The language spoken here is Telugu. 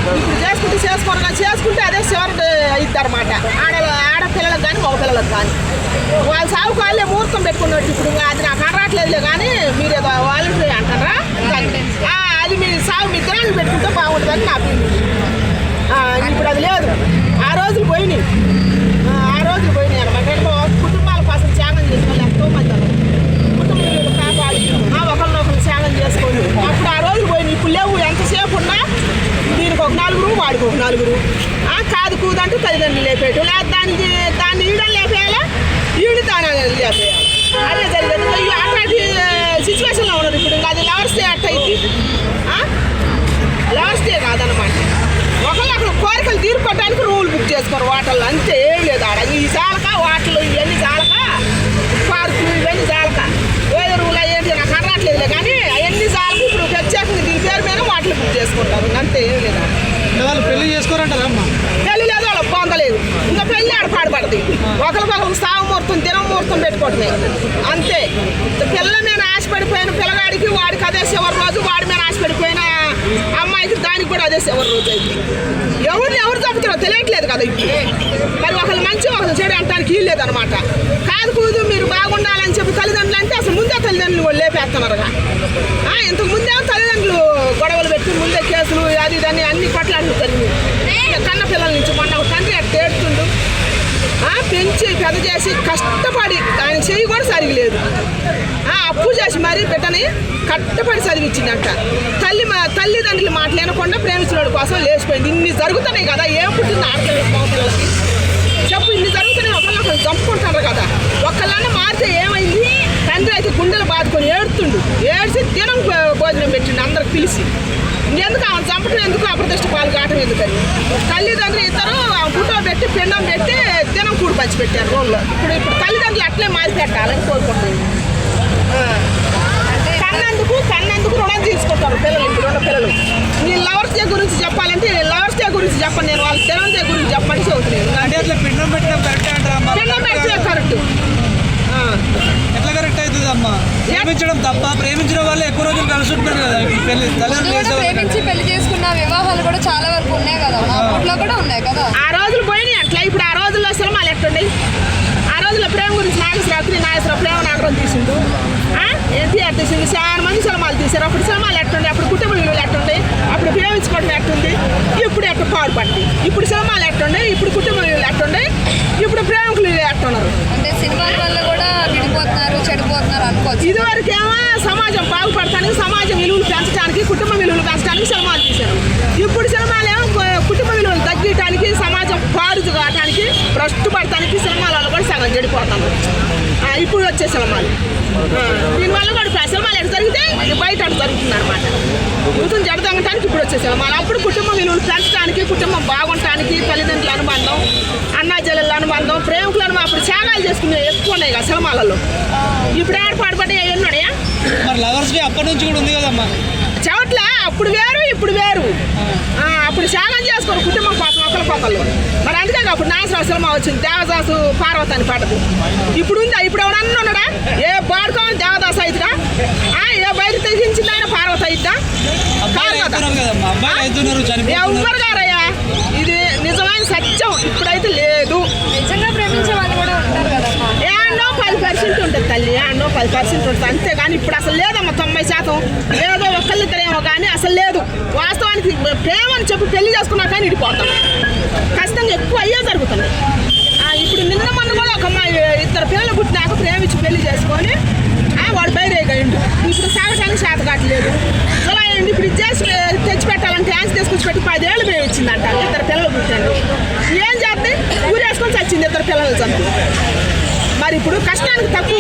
ఇప్పుడు చేసుకుంటే అదే చివరి ఇద్దరు అన్నమాట. ఆడపిల్లలకు కానీ మగ పిల్లలకు కానీ వాళ్ళు సాగుకు వాళ్ళే ముహూర్తం పెట్టుకున్నట్టు. ఇప్పుడు అది నాకు అనరాట్లేదులే కానీ మీరు ఏదో వాలంటరీ అంటారా, అది మీ సాగు మీ దినానికి పెట్టుకుంటే బాగుంటుందని నా ఫీలింగ్. ఇప్పుడు అది లేదు. ఆ రోజులు పోయినాయి అనమాట. కుటుంబాల కోసం త్యాగం చేసిన వాళ్ళు ఎంతో మంది కుటుంబం కాపాడి ఒకరినొకరు త్యాగం చేసుకొని అప్పుడు ఆ రోజులు పోయినాయి. ఇప్పుడు లేవు. ఎంతసేపు ఉన్నా దీనికి ఒక నలుగురు వాడికి ఒక నలుగురు కాదు కూదంటూ తల్లిదండ్రులు లేపేయటం, లేదా దాన్ని ఈడని లేపేయాలా, ఈడు దాని లేపేయాలి. అదే జరిగింది. అట్లాంటి సిచ్యువేషన్లో ఉన్నది ఇప్పుడు. ఇంకా అది లవర్స్ డే అట్ట అయింది. లవర్స్ డే కాదనమాట. ఒకళ్ళు అక్కడ కోరికలు తీర్చుకోవడానికి రూల్ బుక్ చేసుకోరు హోటల్లో, అంతే. ఏం లేదు ఆడ ఈ చాలక హోటల్ ఇవన్నీ చాలక, పార్కులు ఇవన్నీ చాలక, ఏదో రూల్ అయ్యేది నాకు అనరాట్లేదులే కానీ అవన్నీ చాలకు. ఇప్పుడు ప్రత్యేకంగా దీని పేరు మీద హోటల్ బుక్ చేసుకుంటారు, అంతే. ఏం లేదు. వాళ్ళు పెళ్లి చేసుకోరంటారమ్మా? పెళ్లి లేదు, వాళ్ళకి పొందలేదు. ఇంకా పెళ్లి ఆడ పాడుపడదు. ఒకరికొకరు సాగు ముహూర్తం దినం ముహూర్తం పెట్టుకోవటమే, అంతే. పిల్లల మీద ఆశపడిపోయిన పిల్లగాడికి వాడికి అదే చివరి రోజు, వాడి మీద ఆశపడిపోయిన అమ్మాయికి దానికి కూడా అదే చివరి రోజు అయితే ఎవరు చెబుతారో తెలియట్లేదు కదా ఇప్పుడు. మరి ఒకళ్ళు మంచి ఒకళ్ళు చెడు అంటానికి వీలు లేదనమాట. కాదు కూదు మీరు బాగుండాలని చెప్పి తల్లిదండ్రులు అంటే అసలు ముందే తల్లిదండ్రులు కూడా లేపేస్తున్నారుగా. ఇంతకు ముందేమో తల్లిదండ్రులు గొడవలు పెట్టి ముందే కేసులు అది ఇదని అన్ని కొట్లాటలు జరిగింది. కన్న పిల్లల నుంచి మొన్న ఒక తండ్రి అట్లా ఏడుతుండు. పెంచి పెద్ద చేసి కష్టపడి ఆయన చెయ్యి కూడా సరిగలేదు. అప్పు చేసి మరీ బిడ్డని కష్టపడి చదివించిందంట. తల్లిదండ్రులు మాట్లాడకుండా ప్రేమించిన కోసం లేచిపోయింది. ఇన్ని జరుగుతున్నాయి కదా, ఏం పుట్టింది ఆడపిల్లలకి చెప్పు. ఇన్ని జరుగుతున్నాయి. ఒకళ్ళు చంపుకుంటారు కదా. ఒక్కళ్ళన్నా మారితే ఏమైంది? తండ్రి అయితే గుండెలు బాదుకొని ఏడ్చి దినం భోజనం పెట్టిండు అందరికి పిలిచి. ఎందుకు ఆమె చంపటం ఎందుకు, అప్రతిష్ట పాలు కావటం ఎందుకని తల్లిదండ్రులు ఇద్దరు ఫోటో పెట్టి పిండం పెట్టి దినం కూడి పంచి పెట్టారు రోజుల్లో. ఇప్పుడు తల్లిదండ్రులు అట్లే మారి పెట్టాలని కోరుకుంటున్నాను. కన్నందుకు రుణం తీసుకుంటారు పిల్లలు. ఇప్పుడు ఉన్న పిల్లలు నేను లవర్స్ డే గురించి చెప్పాలంటే లవర్స్ డే గురించి చెప్పండి, నేను వాళ్ళ దినం డే గురించి చెప్పండి చెబుతున్నాను. పిండం పెట్టడం కరెక్ట్ అంటారా? పిండం పెట్టడం కరెక్ట్. ఎట్లా కరెక్ట్ అవుతుంది అమ్మా? ప్రేమించడం తప్ప? ప్రేమించిన వాళ్ళు ఎక్కువ రోజులు కలిసి ఉంటారు కదా. ప్రేమించి పెళ్లి చేసుకున్న వివాహాలు కూడా చాలా వరకు ఉన్నాయి కదా, అప్పట్లో కూడా ఉన్నాయి కదా. ఆ రోజులు పోయినాయి అట్లా. ఇప్పుడు ఆ రోజుల్లో సినిమాలు ఎట్టుండే? ఆ రోజుల్లో ప్రేమ గురించి నాగేశ్వరరావు ప్రేమ నాగరం తీసిండు, ఎన్టీఆర్ తీసిండు, చాలా మంది సినిమాలు తీశారు. అప్పుడు సినిమాలు ఎట్టుండే, అప్పుడు కుటుంబ విలువలు ఎట్టుండే, అప్పుడు ప్రేమించుకోవడం ఎట్టుంది, ఇప్పుడు ఎట్ట పాడుపట్టి. ఇప్పుడు సినిమాలు ఎట్టుండే, ఇప్పుడు కుటుంబ విలువలు ఎట్టుండే, ఇప్పుడు ప్రేమికులు ఎట్టున్నారు. అంటే సినిమాల వల్ల కూడా విడిపోతున్నారు, చెడిపోతున్నారు అనుకోవచ్చు. ఇదివరకేమో సమాజం బాగుపడటానికి, సమాజం విలువలు పెంచడానికి, కుటుంబ విలువలు పెంచడానికి సినిమాలు తీశారు. ఇప్పుడు సినిమాలు ఏమో కుటుంబ విలువలు తగ్గటానికి, సమాజం పాడు కావడానికి, భ్రష్టు పడటానికి సినిమాలలో కూడా సగం చెడిపోతాను. ఇప్పుడు వచ్చే సినిమాలు దీనివల్ల కూడా సినిమాలు ఎటు జరిగితే బయట అటు జరుగుతుంది అనమాట. యూతులు జడదొంగటానికి ఇప్పుడు వచ్చే సినిమాలు. అప్పుడు కుటుంబ విలువలు పెంచడానికి, కుటుంబం బాగుండటానికి, తల్లిదండ్రుల అనుబంధం, అన్నాజల్ల అనుబంధం, ప్రేమికుల అనుబంధం అప్పుడు ఛానల్ చేసుకునే ఎక్కువ ఉన్నాయి కదా సినిమాలలో. ఇప్పుడు ఏర్పాటుపడి అవన్నీ ఉన్నాయా? మరి లవర్స్ డే అప్పటి నుంచి కూడా ఉంది కదమ్మా. చెవట్లే అప్పుడు వేరు ఇప్పుడు వేరు. అప్పుడు త్యాగం చేసుకోరు కుటుంబం కోసం ఒకరికొకళ్ళు. మరి అందుకే అప్పుడు నాగేశ్వరరావు సినిమా వచ్చింది, దేవదాసు పార్వతి అని పాటది. ఇప్పుడు ఉందా? ఇప్పుడు ఎవడన్నా ఉన్నాడా? ఏ బాడుకోవాలి దేవదాసు అయిద్దా? ఏ బయట తెగించింది ఆయన పార్వతి అయిద్దా? ఎవరు గారయ్యా, ఇది నిజమైన సత్యం. ఇప్పుడైతే లేదు. నిజంగా ప్రేమించే వాళ్ళు కూడా ఉంటారు కదమ్మా. 10% ఉంటుంది తల్లి, 10% ఉంటుంది అంతేగాని ఇప్పుడు అసలు లేదమ్మా. 90% ఏదో ఒక్కళ్ళిద్దరేమో కానీ అసలు లేదు. వాస్తవానికి ప్రేమ అని చెప్పి పెళ్లి చేసుకున్నా కానీ ఇడిపోతాం. ఖచ్చితంగా ఎక్కువ అయ్యే జరుగుతుంది. ఇప్పుడు నిన్న మొన్న కూడా ఒక అమ్మాయి ఇద్దరు పిల్లలు పుట్టినాక ప్రేమించి పెళ్లి చేసుకొని వాడు బయరేగాయండు. ఇప్పుడు సాగటానికి చేత కావట్లేదు. అలా అయ్యండి. ఇప్పుడు ఇచ్చేసి తెచ్చిపెట్టాలంటే డ్యాన్స్ తీసుకొచ్చి పెట్టి 10 ఏళ్ళు ప్రేమించిందంట. ఇద్దరు పిల్లలు పుట్టాడు. ఏం చేస్తే ఊరేసుకొని చచ్చింది ఇద్దరు పిల్లలు చంపి. మరి ఇప్పుడు కష్టానికి తక్కువ